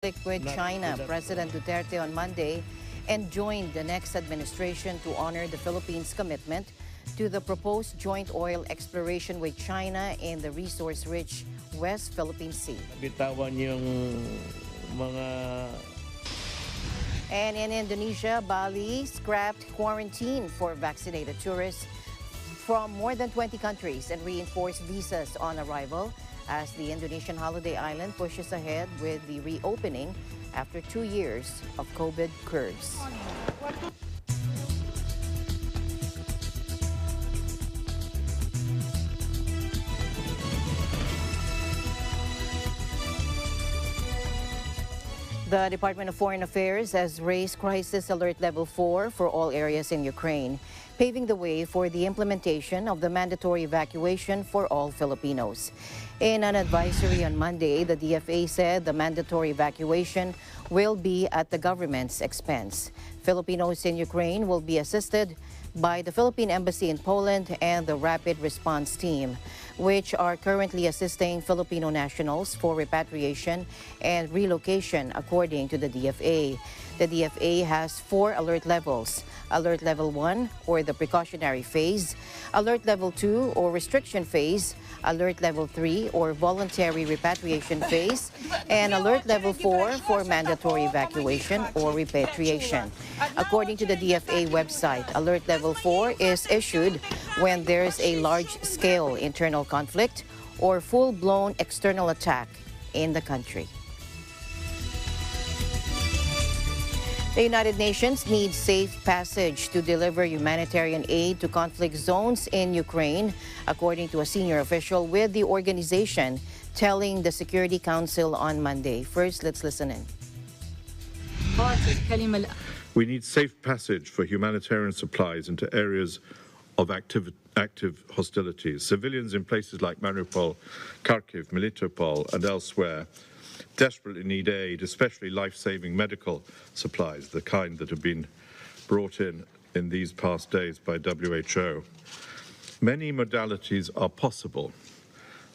with China, President Duterte on Monday enjoined the next administration to honor the Philippines' commitment to the proposed joint oil exploration with China in the resource-rich West Philippine Sea. Bitawan yung mga... And in Indonesia, Bali scrapped quarantine for vaccinated tourists from more than 20 countries and reinforced visas on arrival as the Indonesian holiday island pushes ahead with the reopening after 2 years of COVID curbs. The Department of Foreign Affairs has raised crisis alert level 4 for all areas in Ukraine, paving the way for the implementation of the mandatory evacuation for all Filipinos. In an advisory on Monday, the DFA said the mandatory evacuation will be at the government's expense. Filipinos in Ukraine will be assisted by the Philippine Embassy in Poland and the Rapid Response Team, which are currently assisting Filipino nationals for repatriation and relocation, according to the DFA. The DFA has 4 alert levels: Alert Level 1, or the precautionary phase; Alert Level 2, or restriction phase; Alert Level 3, or voluntary repatriation phase; and Alert Level 4 for mandatory evacuation or repatriation. According to the DFA website, Alert Level 4 is issued when there's a large-scale internal conflict or full-blown external attack in the country. The United Nations needs safe passage to deliver humanitarian aid to conflict zones in Ukraine, according to a senior official with the organization telling the Security Council on Monday. First, let's listen in. We need safe passage for humanitarian supplies into areas of active hostilities. Civilians in places like Mariupol, Kharkiv, Melitopol, and elsewhere desperately need aid, especially life-saving medical supplies, the kind that have been brought in these past days by WHO. Many modalities are possible,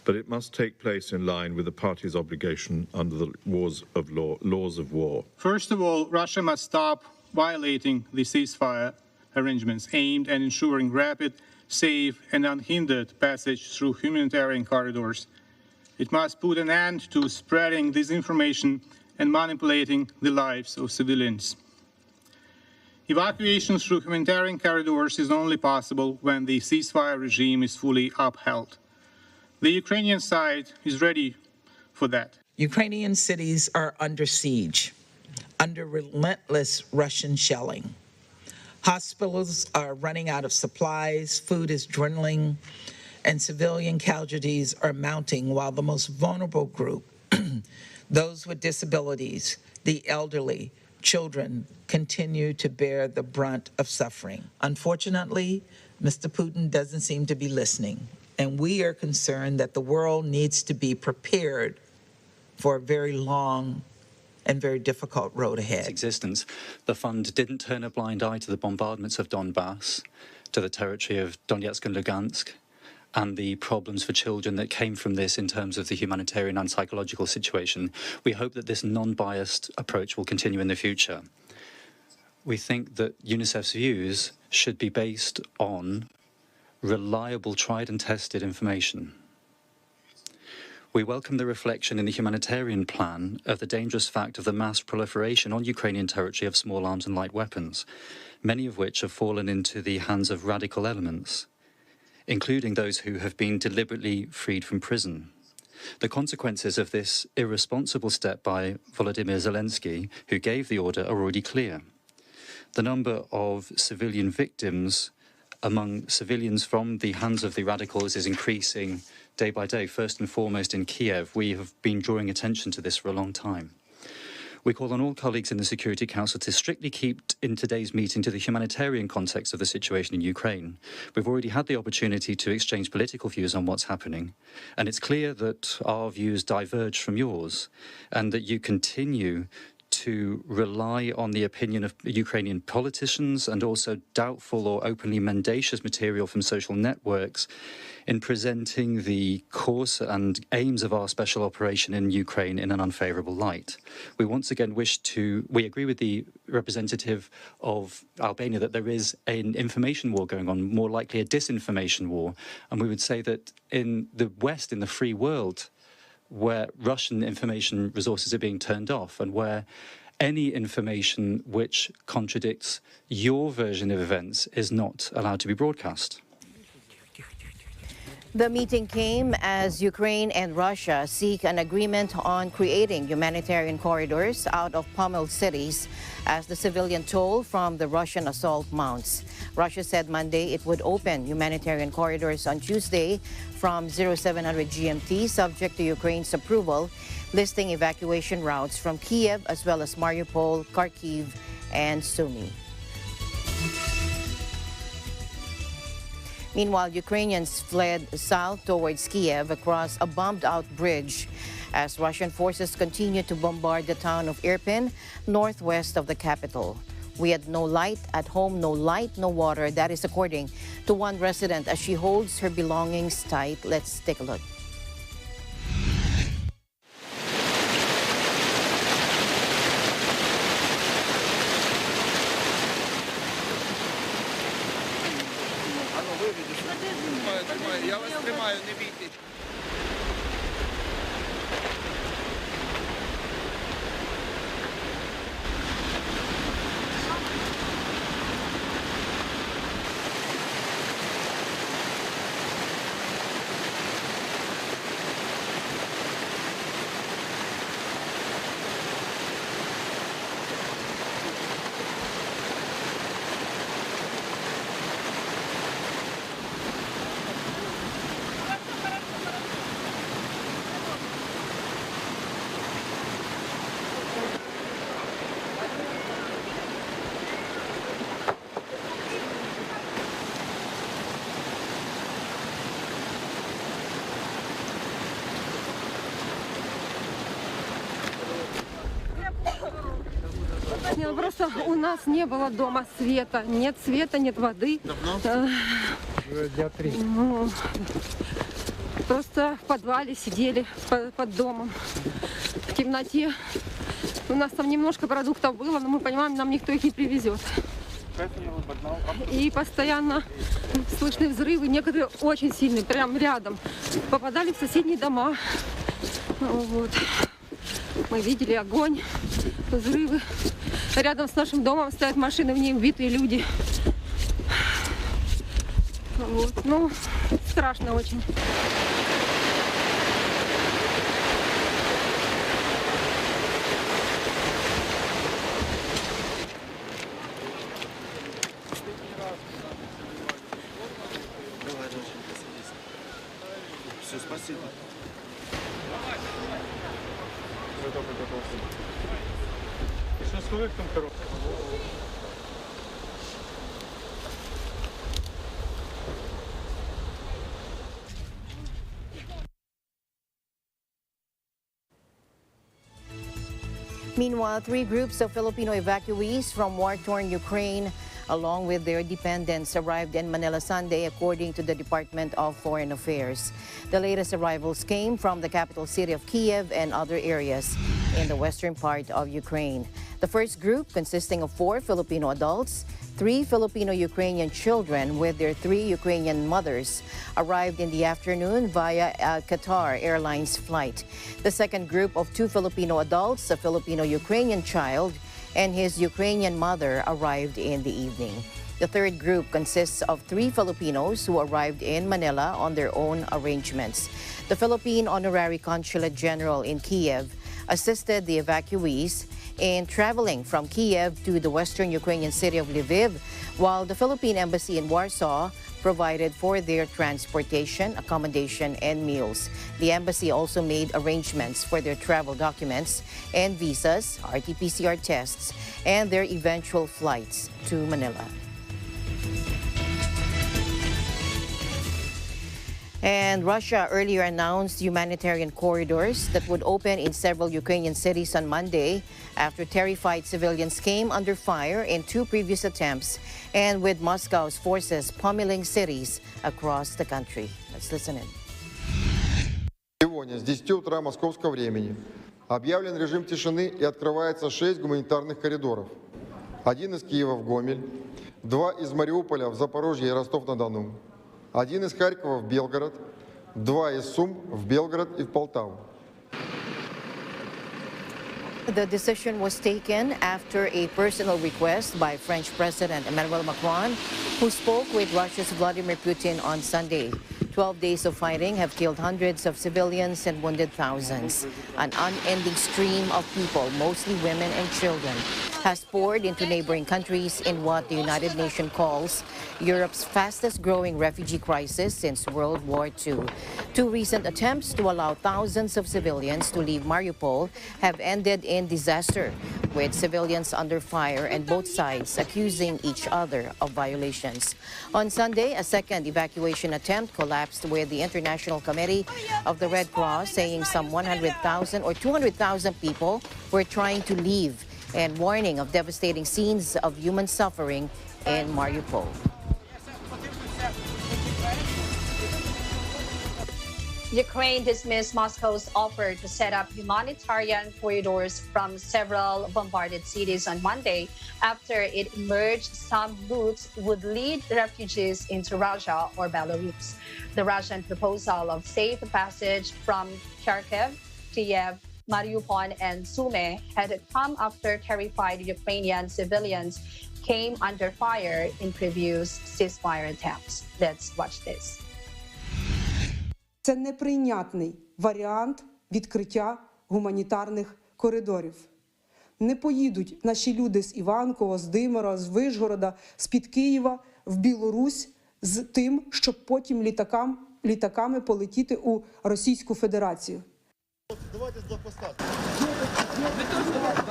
but it must take place in line with the parties' obligation under the laws of war. First of all, Russia must stop violating the ceasefire arrangements aimed at ensuring rapid, safe, and unhindered passage through humanitarian corridors. It must put an end to spreading disinformation and manipulating the lives of civilians. Evacuation through humanitarian corridors is only possible when the ceasefire regime is fully upheld. The Ukrainian side is ready for that. Ukrainian cities are under siege, under relentless Russian shelling. Hospitals are running out of supplies, food is dwindling, and civilian casualties are mounting, while the most vulnerable group, those with disabilities, the elderly, children, continue to bear the brunt of suffering. Unfortunately, Mr. Putin doesn't seem to be listening, and we are concerned that the world needs to be prepared for a very long and very difficult road ahead. Existence, the fund didn't turn a blind eye to the bombardments of Donbass, to the territory of Donetsk and Lugansk, and the problems for children that came from this in terms of the humanitarian and psychological situation. We hope that this non-biased approach will continue in the future. We think that UNICEF's views should be based on reliable, tried and tested information. We welcome the reflection in the humanitarian plan of the dangerous fact of the mass proliferation on Ukrainian territory of small arms and light weapons, many of which have fallen into the hands of radical elements, including those who have been deliberately freed from prison. The consequences of this irresponsible step by Volodymyr Zelensky, who gave the order, are already clear. The number of civilian victims among civilians from the hands of the radicals is increasing day by day, first and foremost in Kiev. We have been drawing attention to this for a long time. We call on all colleagues in the Security Council to strictly keep in today's meeting to the humanitarian context of the situation in Ukraine. We've already had the opportunity to exchange political views on what's happening, and it's clear that our views diverge from yours, and that you continue to rely on the opinion of Ukrainian politicians and also doubtful or openly mendacious material from social networks in presenting the course and aims of our special operation in Ukraine in an unfavorable light. We once again we agree with the representative of Albania that there is an information war going on, more likely a disinformation war. And we would say that in the West, in the free world, where Russian information resources are being turned off and where any information which contradicts your version of events is not allowed to be broadcast. The meeting came as Ukraine and Russia seek an agreement on creating humanitarian corridors out of pummeled cities as the civilian toll from the Russian assault mounts. Russia said Monday it would open humanitarian corridors on Tuesday from 0700 GMT, subject to Ukraine's approval, listing evacuation routes from Kiev as well as Mariupol, Kharkiv, and Sumy. Meanwhile, Ukrainians fled south towards Kiev across a bombed-out bridge as Russian forces continue to bombard the town of Irpin, northwest of the capital. We had no light at home, no light, no water. That is according to one resident as she holds her belongings tight. Let's take a look. Я вас тримаю, не бійтесь. Нет, просто у нас не было дома света. Нет света, нет воды. Давно? Дня 3. Ну, просто в подвале сидели под домом в темноте. У нас там немножко продуктов было, но мы понимаем, нам никто их не привезет. И постоянно слышны взрывы, некоторые очень сильные, прям рядом. Попадали в соседние дома. Вот. Мы видели огонь, взрывы. Рядом с нашим домом стоят машины, в ней убитые люди. Вот. Ну, страшно очень. Все, спасибо. Meanwhile, 3 groups of Filipino evacuees from war-torn Ukraine, along with their dependents, arrived in Manila Sunday, according to the Department of Foreign Affairs. The latest arrivals came from the capital city of Kiev and other areas in the western part of Ukraine. The first group, consisting of 4 Filipino adults, 3 Filipino-Ukrainian children with their 3 Ukrainian mothers, arrived in the afternoon via a Qatar Airlines flight. The second group of 2 Filipino adults, a Filipino-Ukrainian child, and his Ukrainian mother arrived in the evening. The third group consists of 3 Filipinos who arrived in Manila on their own arrangements. The Philippine Honorary Consulate General in Kiev assisted the evacuees in traveling from Kiev to the western Ukrainian city of Lviv, while the Philippine Embassy in Warsaw provided for their transportation, accommodation, and meals. The embassy also made arrangements for their travel documents and visas, RT-PCR tests, and their eventual flights to Manila. And Russia earlier announced humanitarian corridors that would open in several Ukrainian cities on Monday after terrified civilians came under fire in two previous attempts and with Moscow's forces pummeling cities across the country. Let's listen in. Сегодня с 10 утра московского времени объявлен режим тишины и открывается 6 гуманитарных коридоров. Один из Киева в Гомель, 2 из Мариуполя в Запорожье и Ростов-на-Дону, 1 из Харькова в Белгород, 2 из Сум в Белгород и в Полтаву. The decision was taken after a personal request by French President Emmanuel Macron, who spoke with Russia's Vladimir Putin on Sunday. 12 days of fighting have killed hundreds of civilians and wounded thousands. An unending stream of people, mostly women and children, has poured into neighboring countries in what the United Nations calls Europe's fastest-growing refugee crisis since World War II. Two recent attempts to allow thousands of civilians to leave Mariupol have ended in disaster, with civilians under fire and both sides accusing each other of violations. On Sunday, a second evacuation attempt collapsed with the International Committee of the Red Cross saying some 100,000 or 200,000 people were trying to leave and warning of devastating scenes of human suffering in Mariupol. Ukraine dismissed Moscow's offer to set up humanitarian corridors from several bombarded cities on Monday after it emerged some routes would lead refugees into Russia or Belarus. The Russian proposal of safe passage from Kharkiv, Kiev, Mariupol, and Sumy had come after terrified Ukrainian civilians came under fire in previous ceasefire attempts. Let's watch this. Це неприйнятний варіант відкриття гуманітарних коридорів. Не поїдуть наші люди з Іванкова, з Димира, з Вишгорода, з-під Києва в Білорусь з тим, щоб потім літаками полетіти у Російську Федерацію.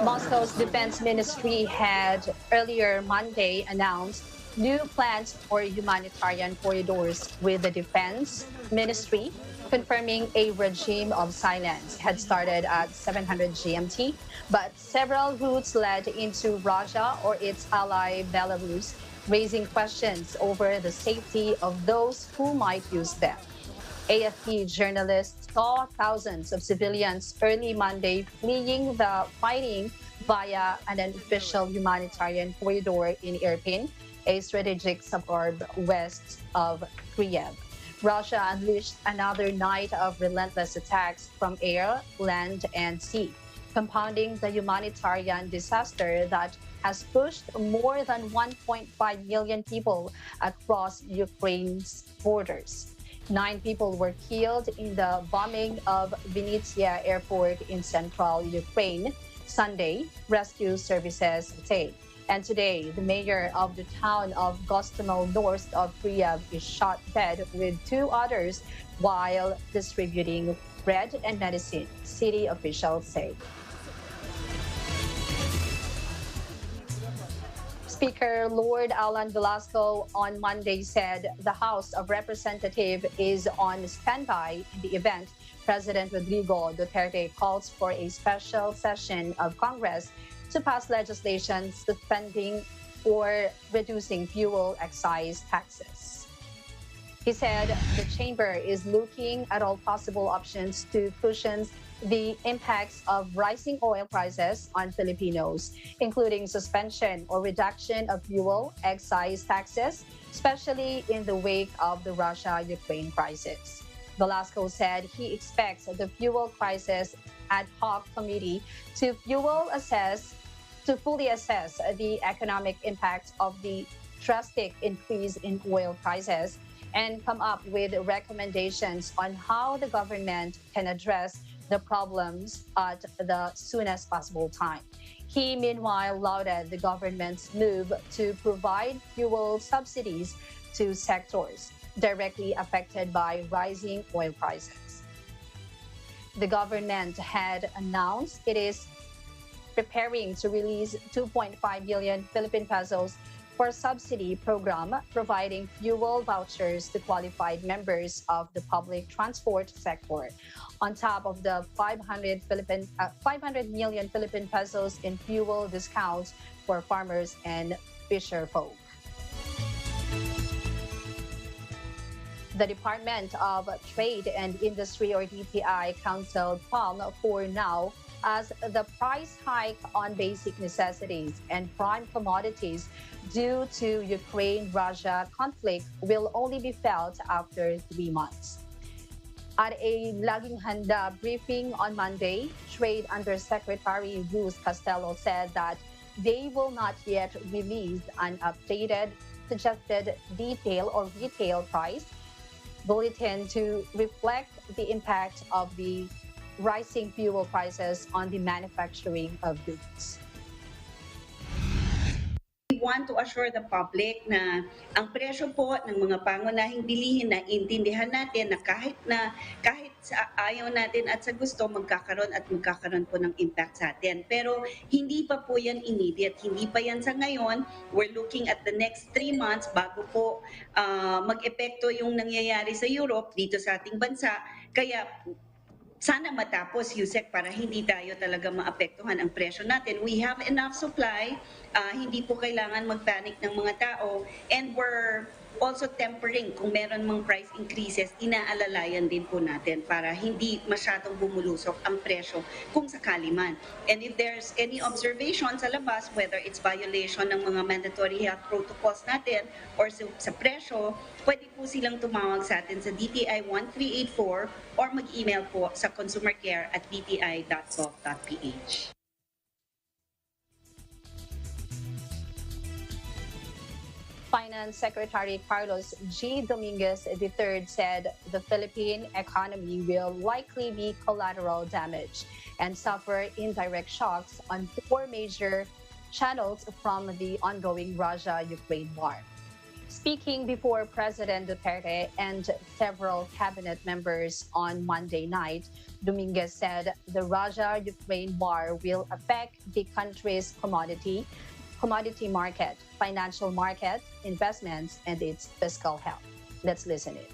Moscow's defense ministry had earlier Monday announced new plans for humanitarian corridors, with the defense ministry confirming a regime of silence had started at 700 GMT, but several routes led into Russia or its ally Belarus, raising questions over the safety of those who might use them. AFP journalists saw thousands of civilians early Monday fleeing the fighting via an unofficial humanitarian corridor in Irpin, a strategic suburb west of Kyiv. Russia unleashed another night of relentless attacks from air, land, and sea, compounding the humanitarian disaster that has pushed more than 1.5 million people across Ukraine's borders. 9 people were killed in the bombing of Vinnytsia Airport in central Ukraine Sunday, rescue services say. And today, the mayor of the town of Gostomel north of Kyiv is shot dead with 2 others while distributing bread and medicine, city officials say. Speaker Lord Alan Velasco on Monday said the House of Representatives is on standby in the event President Rodrigo Duterte calls for a special session of Congress to pass legislation suspending or reducing fuel excise taxes. He said the chamber is looking at all possible options to cushion the impacts of rising oil prices on Filipinos, including suspension or reduction of fuel excise taxes, especially in the wake of the Russia-Ukraine crisis. Velasco said he expects the Fuel Crisis Ad Hoc Committee to fully assess the economic impact of the drastic increase in oil prices and come up with recommendations on how the government can address the problems at the soonest possible time. He, meanwhile, lauded the government's move to provide fuel subsidies to sectors directly affected by rising oil prices. The government had announced it is preparing to release 2.5 billion Philippine pesos for subsidy program providing fuel vouchers to qualified members of the public transport sector, on top of the 500 million Philippine pesos in fuel discounts for farmers and fisher folk. The Department of Trade and Industry, or DTI, counseled palm for now as the price hike on basic necessities and prime commodities due to Ukraine-Russia conflict will only be felt after 3 months. At a Laging Handa briefing on Monday, Trade Undersecretary Ruth Castello said that they will not yet release an updated suggested detail or retail price bulletin to reflect the impact of the rising fuel prices on the manufacturing of goods. We want to assure the public na ang presyo po ng mga pangunahing bilihin na intindihan natin na kahit sa ayaw natin at sa gusto magkakaroon po ng impact sa atin. Pero hindi pa po yan immediate, hindi pa yan sa ngayon. We're looking at the next 3 months bago po mag-epekto yung nangyayari sa Europe dito sa ating bansa. Kaya sana matapos, Yusek, para hindi tayo talaga maapektuhan ang presyo natin. We have enough supply, hindi po kailangan magpanic ng mga tao, and we're also tempering kung meron mang price increases, inaalalayan din po natin para hindi masyadong bumulusok ang presyo kung sakali man. And if there's any observation sa labas, whether it's violation ng mga mandatory health protocols natin or sa presyo, pwede po silang tumawag sa atin sa DTI 1384 or mag-email po sa consumercare@dti.gov.ph. Finance Secretary Carlos G. Dominguez III said the Philippine economy will likely be collateral damage and suffer indirect shocks on 4 major channels from the ongoing Russia-Ukraine war. Speaking before President Duterte and several cabinet members on Monday night, Dominguez said the Russia-Ukraine war will affect the country's commodity market, financial market, investments, and its fiscal health. Let's listen in.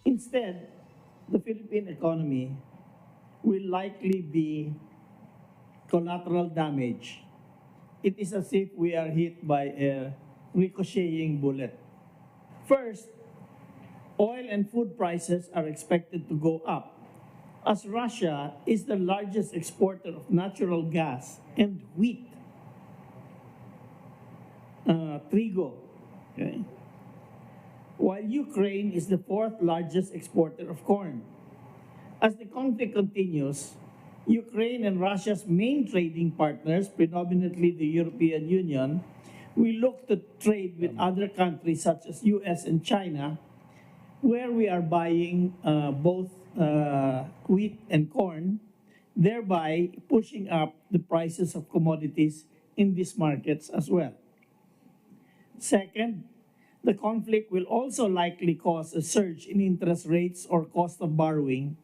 Instead, the Philippine economy will likely be collateral damage. It is as if we are hit by a ricocheting bullet. First, oil and food prices are expected to go up, as Russia is the largest exporter of natural gas and wheat, trigo, okay? While Ukraine is the 4th largest exporter of corn. As the conflict continues, Ukraine and Russia's main trading partners, predominantly the European Union, will look to trade with other countries such as US and China, where we are buying both wheat and corn, thereby pushing up the prices of commodities in these markets as well. Second, the conflict will also likely cause a surge in interest rates or cost of borrowing,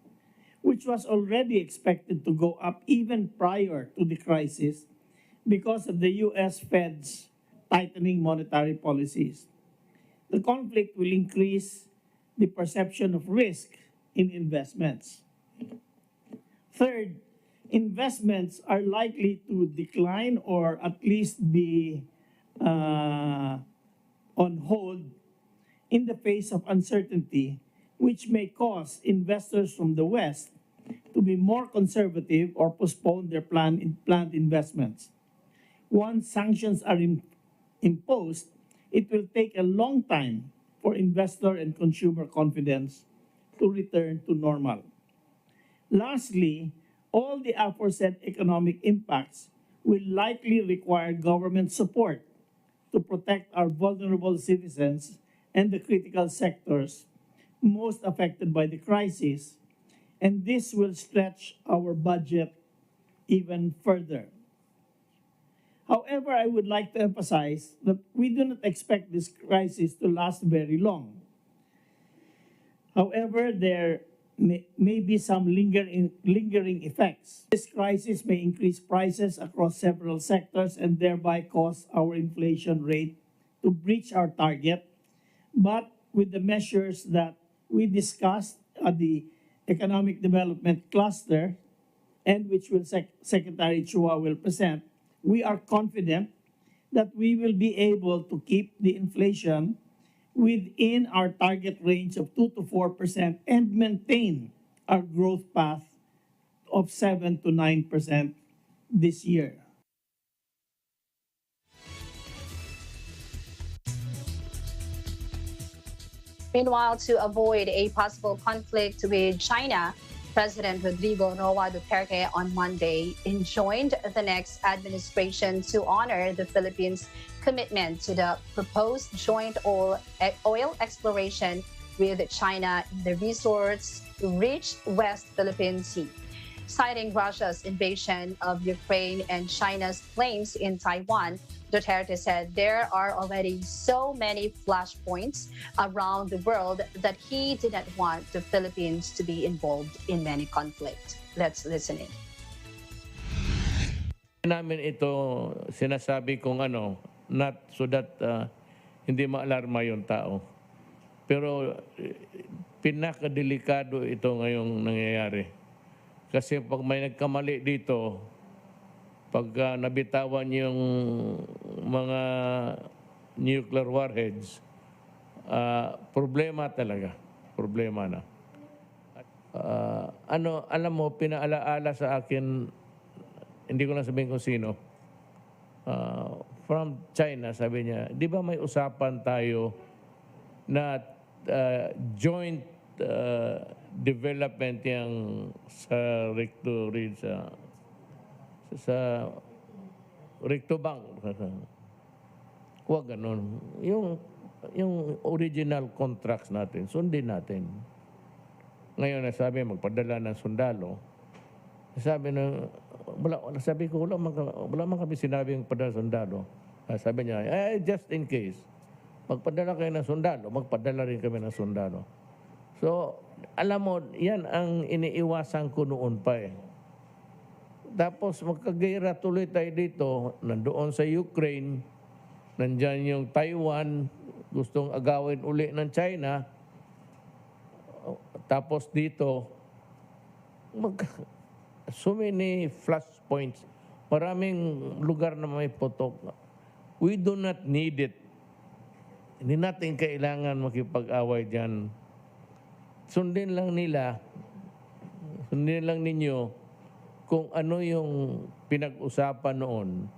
which was already expected to go up even prior to the crisis because of the US Fed's tightening monetary policies. The conflict will increase the perception of risk in investments. Third, investments are likely to decline or at least be on hold in the face of uncertainty, which may cause investors from the West to be more conservative or postpone their planned investments. Once sanctions are imposed, it will take a long time for investor and consumer confidence to return to normal. Lastly, all the aforesaid economic impacts will likely require government support to protect our vulnerable citizens and the critical sectors most affected by the crisis, and this will stretch our budget even further. However, I would like to emphasize that we do not expect this crisis to last very long. However, there may be some lingering effects. This crisis may increase prices across several sectors and thereby cause our inflation rate to breach our target. But with the measures that we discussed at the Economic Development Cluster, and which Secretary Chua will present, we are confident that we will be able to keep the inflation within our target range of 2 to 4% and maintain our growth path of 7 to 9% this year. Meanwhile, to avoid a possible conflict with China, President Rodrigo Roa Duterte on Monday enjoined the next administration to honor the Philippines' commitment to the proposed joint oil exploration with China in the resource-rich West Philippine Sea. Citing Russia's invasion of Ukraine and China's claims in Taiwan, Duterte said there are already so many flashpoints around the world that he didn't want the Philippines to be involved in many conflicts. Let's listen in. Namin ito sinasabi kong not so that hindi maalarma yung tao. Pero pinakadelikado ito ngayong nangyayari. Kasi pag may nagkamali dito, pag nabitawan yung mga nuclear warheads, problema talaga. Problema na. Alam mo, pinaalaala sa akin, hindi ko na sabihin kung sino, from China, sabi niya, di ba may usapan tayo na joint development yang sa Recto Reed sa Recto Bank. Huwag ganun. Yung original contracts natin, sundin natin. Ngayon, sabi, magpadala ng sundalo. Sabi ko, wala man kami sinabing padala sundalo. Sabi niya, just in case, magpadala kayo ng sundalo, magpadala rin kami ng sundalo. So, alam mo, yan ang iniiwasan ko noon pa eh. Tapos magkagera tuloy tayo dito, nandoon sa Ukraine, nandyan yung Taiwan, gustong agawin uli ng China. Tapos dito, so many flashpoints. Maraming lugar na may putok. We do not need it. Hindi natin kailangan makipag-away dyan. Sundin lang ninyo kung ano yung pinag-usapan noon.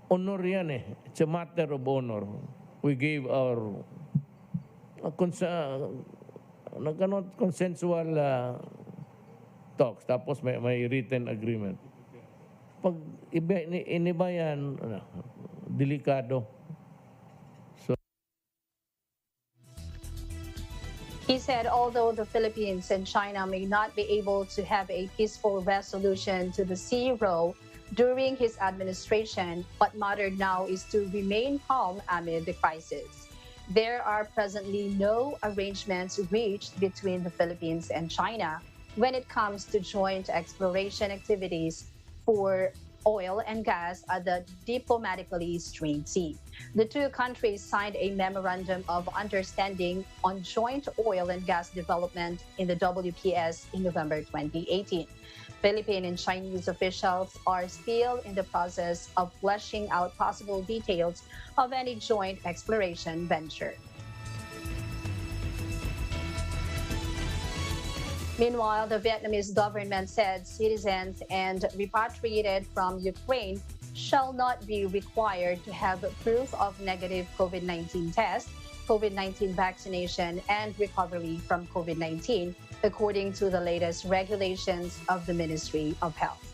Honor yan eh. It's a matter of honor. We gave our consensual talks. Tapos may written agreement. Pag iniba yan, delikado. He said although the Philippines and China may not be able to have a peaceful resolution to the sea row during his administration, what mattered now is to remain calm amid the crisis. There are presently no arrangements reached between the Philippines and China when it comes to joint exploration activities for oil and gas at the diplomatically strained sea. The two countries signed a memorandum of understanding on joint oil and gas development in the WPS in November 2018. Philippine and Chinese officials are still in the process of fleshing out possible details of any joint exploration venture. Meanwhile, the Vietnamese government said citizens and repatriated from Ukraine shall not be required to have proof of negative COVID-19 test, COVID-19 vaccination, and recovery from COVID-19, according to the latest regulations of the Ministry of Health.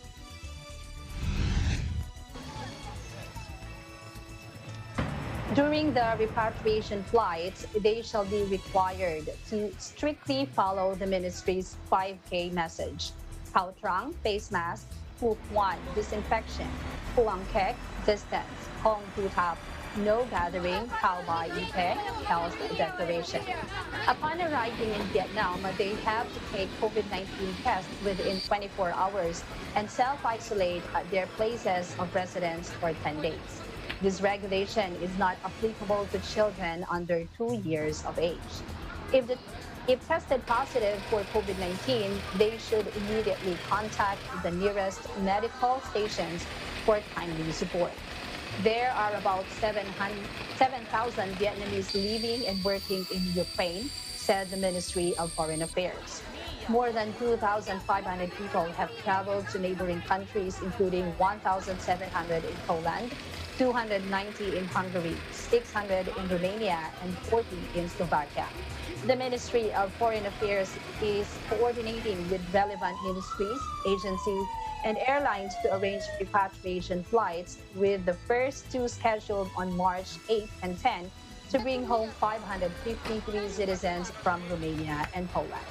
During the repatriation flights, they shall be required to strictly follow the ministry's 5K message. Hao Trang, face mask. Hu Kwan, disinfection. Huang Kek, distance. Hong Tu Tap, no gathering, Kaubai Ite health declaration. Upon arriving in Vietnam, they have to take COVID-19 tests within 24 hours and self-isolate at their places of residence for 10 days. This regulation is not applicable to children under 2 years of age. If tested positive for COVID-19, they should immediately contact the nearest medical stations for timely support. There are about 7,000 Vietnamese living and working in Ukraine, said the Ministry of Foreign Affairs. More than 2,500 people have traveled to neighboring countries, including 1,700 in Poland, 290 in Hungary, 600 in Romania, and 40 in Slovakia. The Ministry of Foreign Affairs is coordinating with relevant ministries, agencies, and airlines to arrange repatriation flights, with the first 2 scheduled on March 8 and 10 to bring home 553 citizens from Romania and Poland.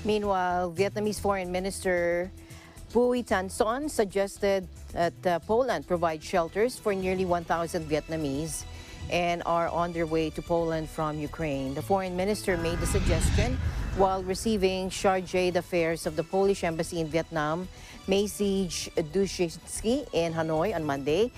Meanwhile, Vietnamese Foreign Minister Bui Tan Son suggested that Poland provide shelters for nearly 1,000 Vietnamese and are on their way to Poland from Ukraine. The foreign minister made the suggestion while receiving chargé d'affaires of the Polish embassy in Vietnam, Maciej Duszyński, in Hanoi on Monday.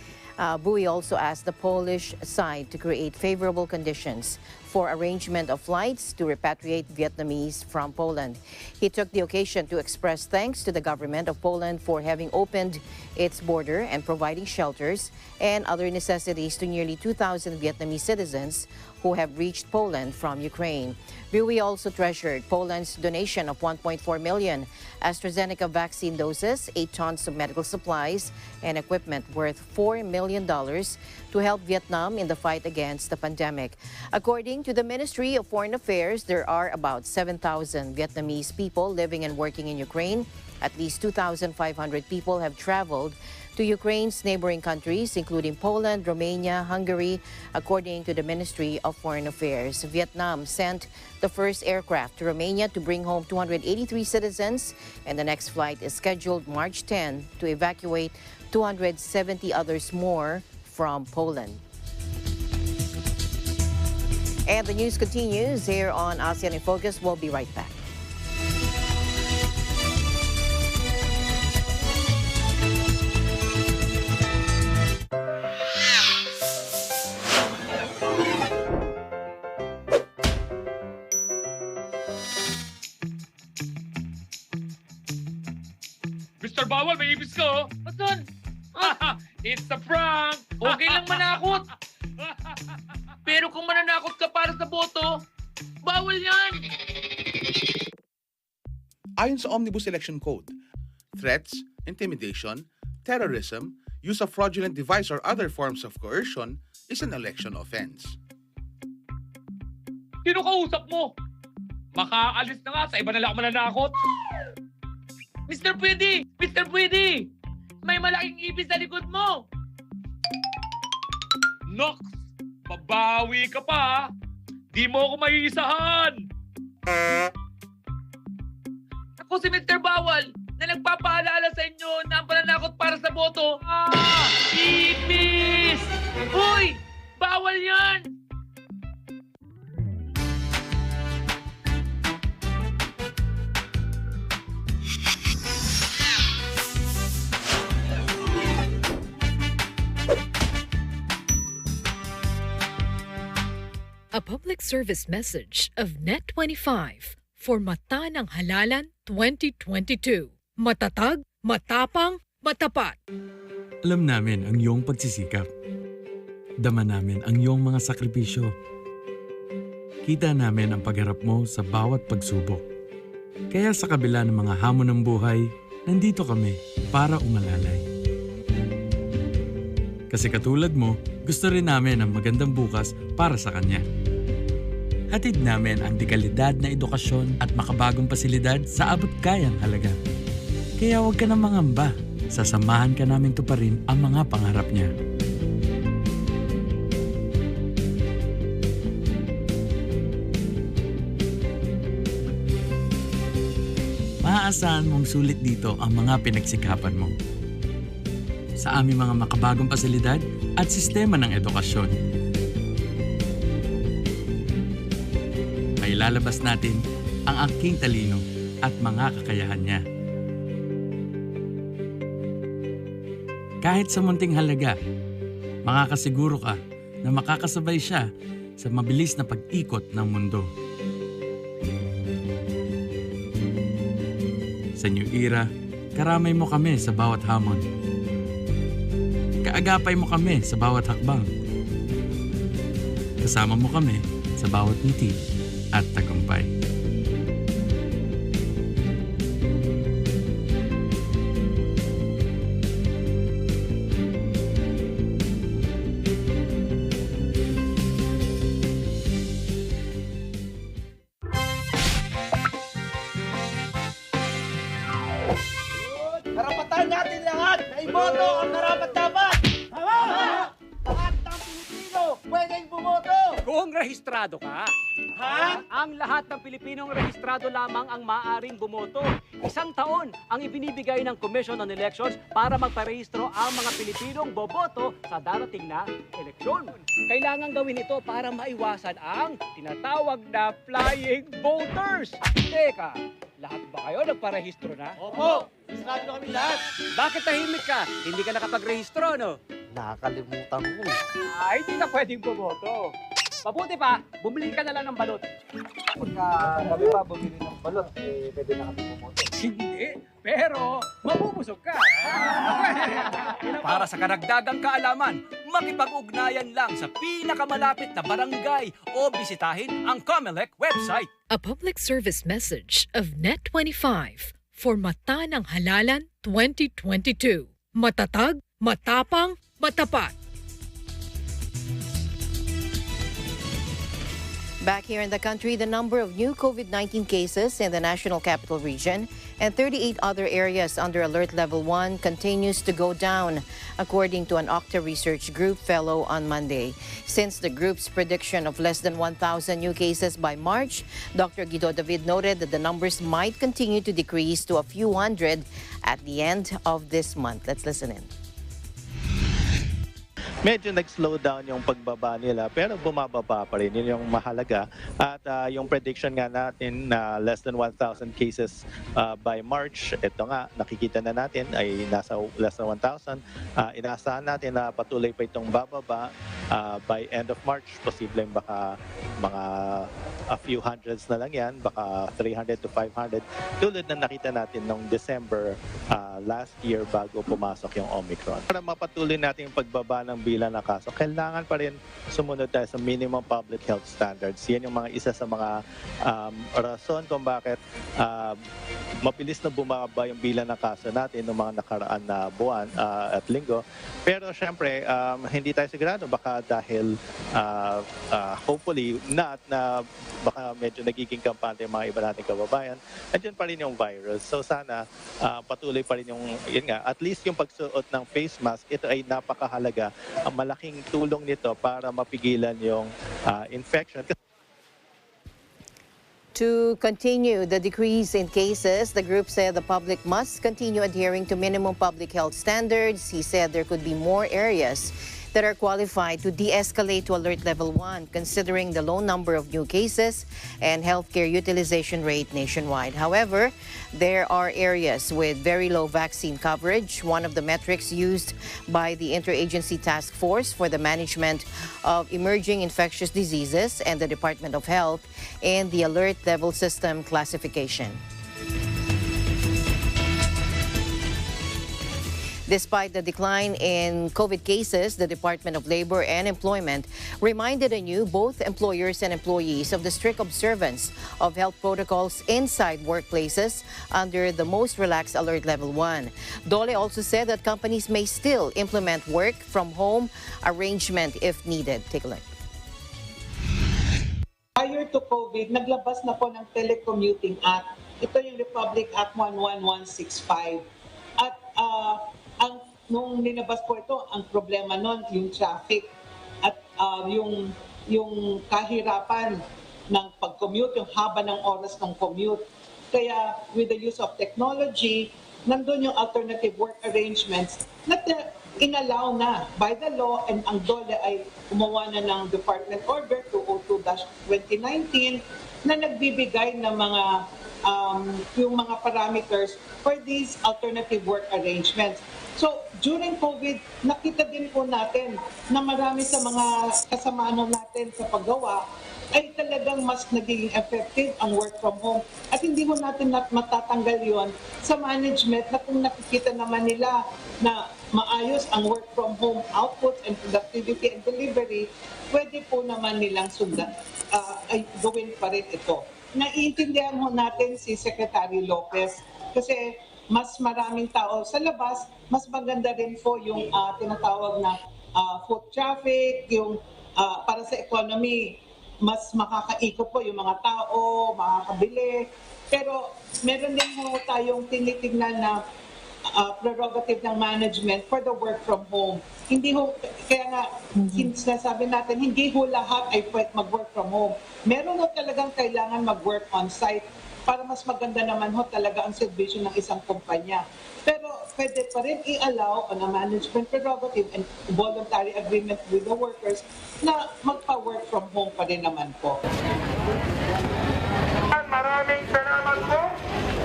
Bui also asked the Polish side to create favorable conditions for arrangement of flights to repatriate Vietnamese from Poland. He took the occasion to express thanks to the government of Poland for having opened its border and providing shelters and other necessities to nearly 2,000 Vietnamese citizens who have reached Poland from Ukraine. Bui also treasured Poland's donation of 1.4 million AstraZeneca vaccine doses, 8 tons of medical supplies, and equipment worth $4 million to help Vietnam in the fight against the pandemic. According to the Ministry of Foreign Affairs, there are about 7,000 Vietnamese people living and working in Ukraine. At least 2,500 people have traveled to Ukraine's neighboring countries, including Poland, Romania, Hungary, according to the Ministry of Foreign Affairs. Vietnam sent the first aircraft to Romania to bring home 283 citizens, and the next flight is scheduled March 10 to evacuate 270 others more from Poland. And the news continues here on ASEAN in Focus. We'll be right back. Mr. Bawal, may ibis ka, oh. Asan? It's a prank! Okay lang manakot. Pero kung mananakot ka para sa boto, bawal yan! Ayon sa Omnibus Election Code, threats, intimidation, terrorism, use of fraudulent device or other forms of coercion is an election offense. Sino kausap mo? Makaalis na nga, sa iba na lang ako mananakot. Mr. Pwede! Mr. Pwede! May malaking ibis sa likod mo! Nox! Babawi ka pa, ha? Di mo ako maiisahan! Ako si Mr. Bawal na nagpapaalala sa inyo na ang pananakot para sa boto. Ibis! Uy! Bawal yan! A public service message of Net25 for Mata ng Halalan 2022. Matatag, matapang, matapat. Alam namin ang iyong pagsisikap. Dama namin ang iyong mga sakripisyo. Kita namin ang pagharap mo sa bawat pagsubok. Kaya sa kabila ng mga hamon ng buhay, nandito kami para umalalay. Kasi katulad mo, gusto rin namin ang magandang bukas para sa kanya. Hatid namin ang dekalidad na edukasyon at makabagong pasilidad sa abot kayang halaga. Kaya huwag ka na mangamba, sasamahan ka namin tuparin ang mga pangarap niya. maaasahan mong sulit dito ang mga pinagsikapan mo. Sa aming mga makabagong pasilidad at sistema ng edukasyon. May lalabas natin ang aking talino at mga kakayahan niya. Kahit sa munting halaga, makakasiguro ka na makakasabay siya sa mabilis na pag-ikot ng mundo. Sa New Era, karamay mo kami sa bawat hamon. Kaagapay mo kami sa bawat hakbang. Kasama mo kami sa bawat ngiti at tagumpay. Karapatan natin lahat na iboto ang karapat-dapat! Tama! Lahat ng Pilipino pwedeng bumoto! Kung rehistrado ka. Ha? Ang lahat ng Pilipinong rehistrado lamang ang maaaring bumoto. 1 taon ang ibinibigay ng Commission on Elections para magparehistro ang mga Pilipinong boboto sa darating na eleksyon. Kailangan gawin ito para maiwasan ang tinatawag na flying voters. Teka, lahat ba kayo nagparehistro na? Opo! Rehistrado na kami lahat! Bakit tahimik ka? Hindi ka nakapagrehistro, no? Nakakalimutan ko. Ay, hindi ka pwedeng bumoto. Mabuti pa, bumili ka na lang ng balot. Pagka kami pa bumili ng balot, pwede na kami bumoto. Hindi, pero mabubusog ka. Para sa karagdagang kaalaman, makipag-ugnayan lang sa pinakamalapit na barangay o bisitahin ang COMELEC website. A public service message of Net25 for Mata ng Halalan 2022. Matatag, matapang, matapat. Back here in the country, the number of new COVID-19 cases in the National Capital Region and 38 other areas under Alert Level 1 continues to go down, according to an Octa Research Group fellow on Monday. Since the group's prediction of less than 1,000 new cases by March, Dr. Guido David noted that the numbers might continue to decrease to a few hundred at the end of this month. Let's listen in. Medyo nag-slow down yung pagbaba nila pero bumababa pa rin. Yun yung mahalaga. At yung prediction nga natin na less than 1,000 cases by March, ito nga, nakikita na natin ay nasa less than 1,000. Inaasahan natin na patuloy pa itong bababa by end of March. Posibleng baka mga a few hundreds na lang yan, baka 300 to 500. Tulad na nakita natin noong December last year bago pumasok yung Omicron. Para mapatuloy natin yung pagbaba ng bilang ng kaso, kailangan pa rin sumunod tayo sa minimum public health standards. Yan yung mga isa sa mga rason kung bakit mabilis na bumaba yung bilang ng kaso natin noong mga nakaraan na buwan at linggo. Pero syempre, hindi tayo sigurado. Baka dahil hopefully not na baka medyo nagiging kampante yung mga iba nating kababayan, andyan pa rin yung virus. So sana patuloy pa rin yung, yun nga, at least yung pagsuot ng face mask, ito ay napakahalaga. Ang malaking tulong nito para mapigilan yung infection. To continue the decrease in cases, the group said the public must continue adhering to minimum public health standards. He said there could be more areas that are qualified to de-escalate to Alert Level 1, considering the low number of new cases and healthcare utilization rate nationwide. However, there are areas with very low vaccine coverage, one of the metrics used by the Interagency Task Force for the Management of Emerging Infectious Diseases and the Department of Health in the Alert Level System classification. Despite the decline in COVID cases, the Department of Labor and Employment reminded anew both employers and employees of the strict observance of health protocols inside workplaces under the most relaxed Alert Level 1. Dole also said that companies may still implement work from home arrangement if needed. Take a look. Prior to COVID, naglabas na po ng Telecommuting Act. Ito yung Republic Act 11165. At nung linabas po ito, ang problema nun, yung traffic at yung kahirapan ng pag-commute, yung haba ng oras ng commute. Kaya with the use of technology, nandun yung alternative work arrangements na inallow na by the law, and ang DOLE ay gumawa na ng Department Order 202-2019 na nagbibigay ng mga yung mga parameters for these alternative work arrangements. So, during COVID, nakita din po natin na marami sa mga kasamaan natin sa paggawa ay talagang mas naging effective ang work from home. At hindi mo natin matatanggal yon sa management na kung nakikita naman nila na maayos ang work from home output and productivity and delivery, pwede po naman nilang sundan, ay gawin pa rin ito. Naiintindihan ho natin si Secretary Lopez kasi mas maraming tao sa labas, mas maganda rin po yung tinatawag na foot traffic, yung para sa economy, mas makakaikot po yung mga tao, makakabili. Pero meron din ho tayong tinitignan na prerogative ng management for the work from home. Hindi ho, kaya nga, sinasabi natin, hindi ho lahat ay pwede mag-work from home. Meron ho talagang kailangan mag-work on-site para mas maganda naman ho talaga ang servisyo ng isang kumpanya. Pero pwede pa rin i-allow on a management prerogative and voluntary agreement with the workers na magpa-work from home pa rin naman po. Maraming salamat po.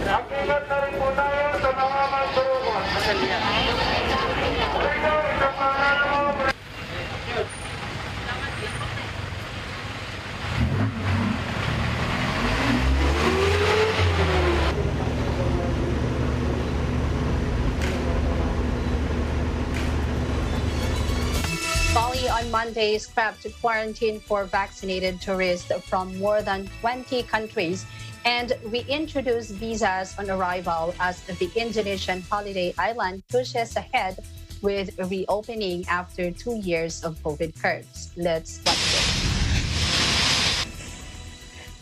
Mag-ingat na rin po tayo sa mga magturungan. Bali on Monday scrapped quarantine for vaccinated tourists from more than 20 countries and reintroduced visas on arrival as the Indonesian holiday island pushes ahead with reopening after 2 years of COVID curbs. Let's watch this.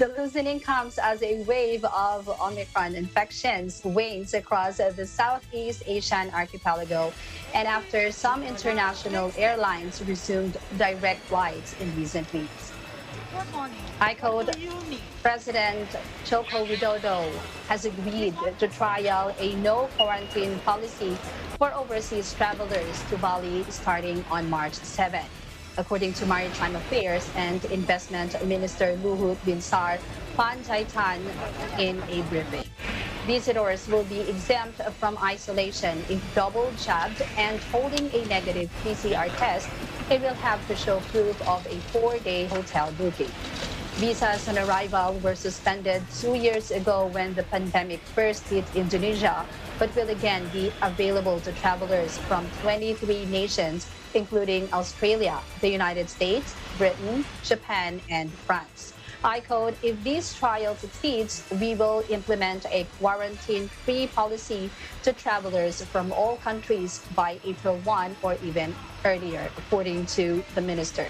The loosening comes as a wave of Omicron infections wanes across the Southeast Asian archipelago, and after some international airlines resumed direct flights in recent weeks. ICOD President Joko Widodo has agreed to trial a no quarantine policy for overseas travelers to Bali starting on March 7. According to Maritime Affairs and Investment Minister Luhut Binsar Panjaitan in a briefing. Visitors will be exempt from isolation if double jabbed and holding a negative PCR test and will have to show proof of a 4-day hotel booking. Visas on arrival were suspended 2 years ago when the pandemic first hit Indonesia, but will again be available to travelers from 23 nations, including Australia, the United States, Britain, Japan, and France. ICOD, if this trial succeeds, we will implement a quarantine-free policy to travelers from all countries by April 1 or even earlier, according to the minister.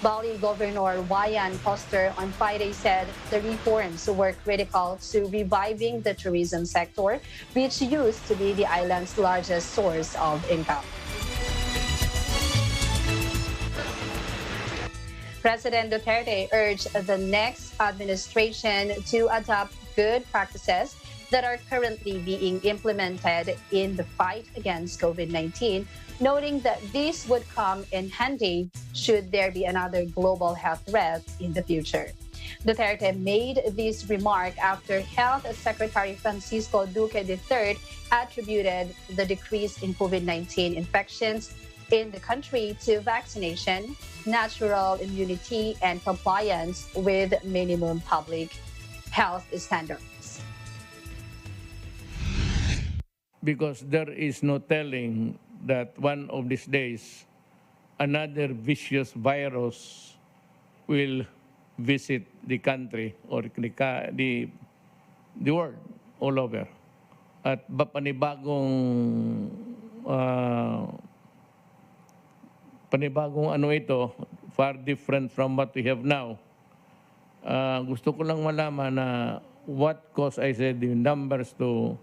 Bali Governor Wayan Foster on Friday said the reforms were critical to reviving the tourism sector, which used to be the island's largest source of income. President Duterte urged the next administration to adopt good practices that are currently being implemented in the fight against COVID-19, noting that this would come in handy should there be another global health threat in the future. Duterte made this remark after Health Secretary Francisco Duque III attributed the decrease in COVID-19 infections in the country to vaccination, natural immunity, and compliance with minimum public health standards. Because there is no telling that one of these days another vicious virus will visit the country or the world all over. At panibagong ano ito, far different from what we have now. Gusto ko lang malaman na what caused, I said, the numbers to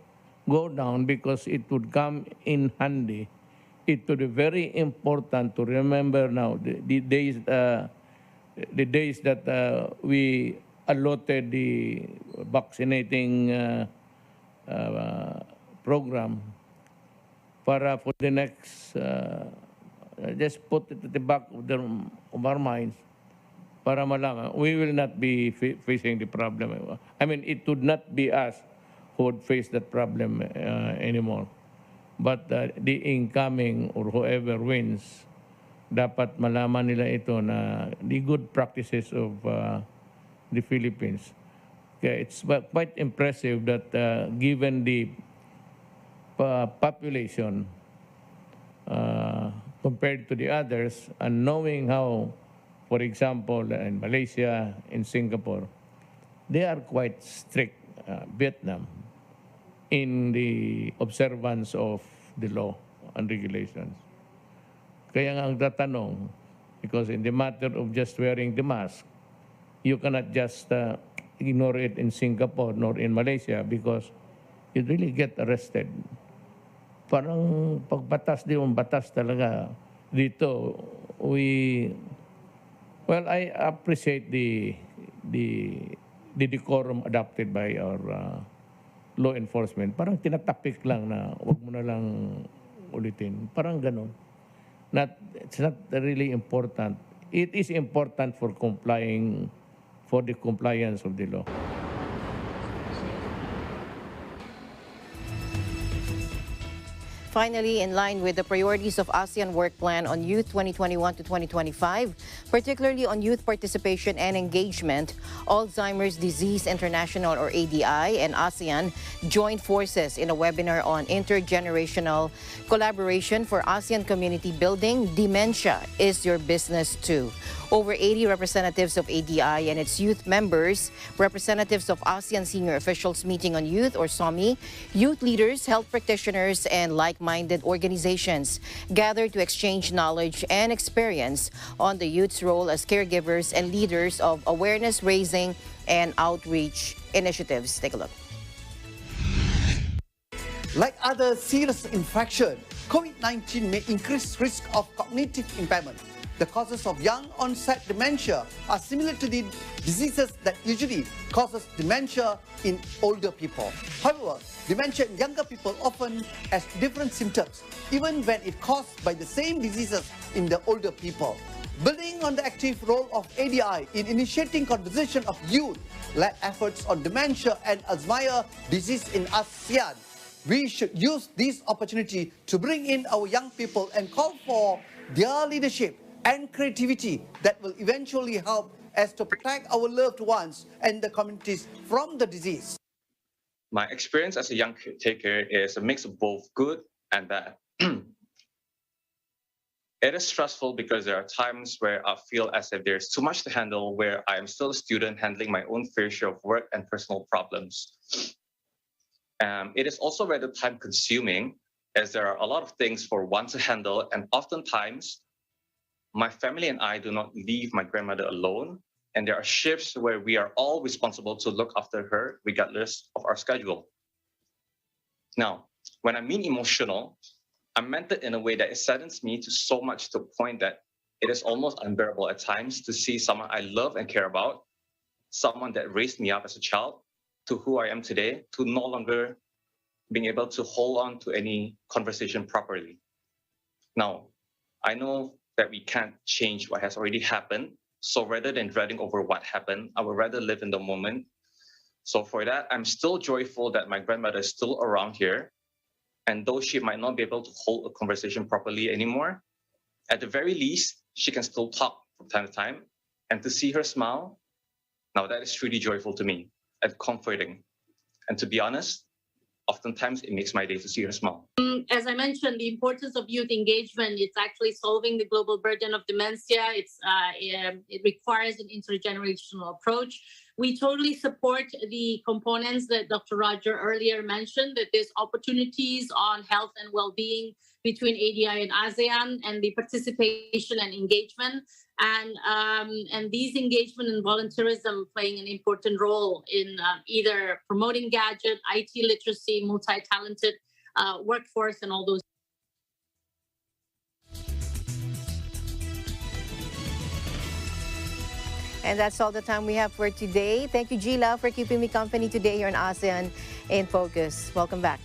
go down, because it would come in handy. It would be very important to remember now the days that we allotted the vaccinating program para for the next, just put it at the back of our minds para malaman, we will not be facing the problem. I mean, it would not be us who would face that problem anymore. But the incoming or whoever wins, dapat malaman nila ito na the good practices of the Philippines. Okay, it's quite impressive that given the population compared to the others, and knowing how, for example, in Malaysia, in Singapore, they are quite strict, Vietnam, in the observance of the law and regulations. Kaya nga ang tatanong, because in the matter of just wearing the mask, you cannot just ignore it in Singapore nor in Malaysia because you really get arrested. Parang pagbatas di yung batas talaga dito. I appreciate the decorum adopted by our law enforcement. Parang tinatapik lang na wag mo na lang ulitin. Parang ganun. It's not really important. It is important for the compliance of the law. Finally, in line with the priorities of ASEAN Work Plan on Youth 2021 to 2025, particularly on youth participation and engagement, Alzheimer's Disease International or ADI and ASEAN joined forces in a webinar on intergenerational collaboration for ASEAN community building. Dementia is your business too. Over 80 representatives of ADI and its youth members, representatives of ASEAN senior officials meeting on youth or SOMI, youth leaders, health practitioners, and like-minded organizations gathered to exchange knowledge and experience on the youth's role as caregivers and leaders of awareness raising and outreach initiatives. Take a look. Like other serious infections, COVID-19 may increase risk of cognitive impairment. The causes of young onset dementia are similar to the diseases that usually causes dementia in older people. However, dementia in younger people often has different symptoms, even when it's caused by the same diseases in the older people. Building on the active role of ADI in initiating conversation of youth-led efforts on dementia and Alzheimer's disease in ASEAN, we should use this opportunity to bring in our young people and call for their leadership and creativity that will eventually help us to protect our loved ones and the communities from the disease. My experience as a young caretaker is a mix of both good and bad. It is stressful because there are times where I feel as if there's too much to handle, where I am still a student handling my own fair share of work and personal problems. It is also rather time consuming as there are a lot of things for one to handle, and oftentimes my family and I do not leave my grandmother alone, and there are shifts where we are all responsible to look after her regardless of our schedule. Now, when I mean emotional, I meant it in a way that it saddens me to so much to the point that it is almost unbearable at times to see someone I love and care about, someone that raised me up as a child, to who I am today, to no longer being able to hold on to any conversation properly. Now, I know that we can't change what has already happened. So rather than dreading over what happened, I would rather live in the moment. So for that, I'm still joyful that my grandmother is still around here. And though she might not be able to hold a conversation properly anymore, at the very least, she can still talk from time to time. And to see her smile, now that is truly joyful to me and comforting. And to be honest, oftentimes it makes my day to see her smile. As I mentioned, the importance of youth engagement, it's actually solving the global burden of dementia. It requires an intergenerational approach. We totally support the components that Dr. Roger earlier mentioned, that there's opportunities on health and well-being between ADI and ASEAN, and the participation and engagement. And these engagement and volunteerism playing an important role in either promoting gadget, IT literacy, multi-talented workforce, and all those. And that's all the time we have for today. Thank you, Gila, for keeping me company today here in ASEAN in Focus. Welcome back.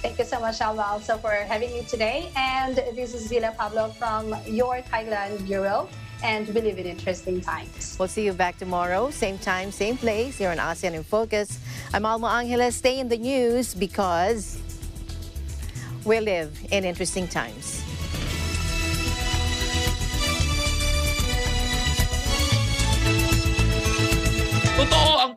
Thank you so much, Alma, also for having me today. And this is Zila Pablo from your Thailand Bureau. And we live in interesting times. We'll see you back tomorrow, same time, same place, here on ASEAN in Focus. I'm Alma Angeles. Stay in the news because we live in interesting times. Totoo ang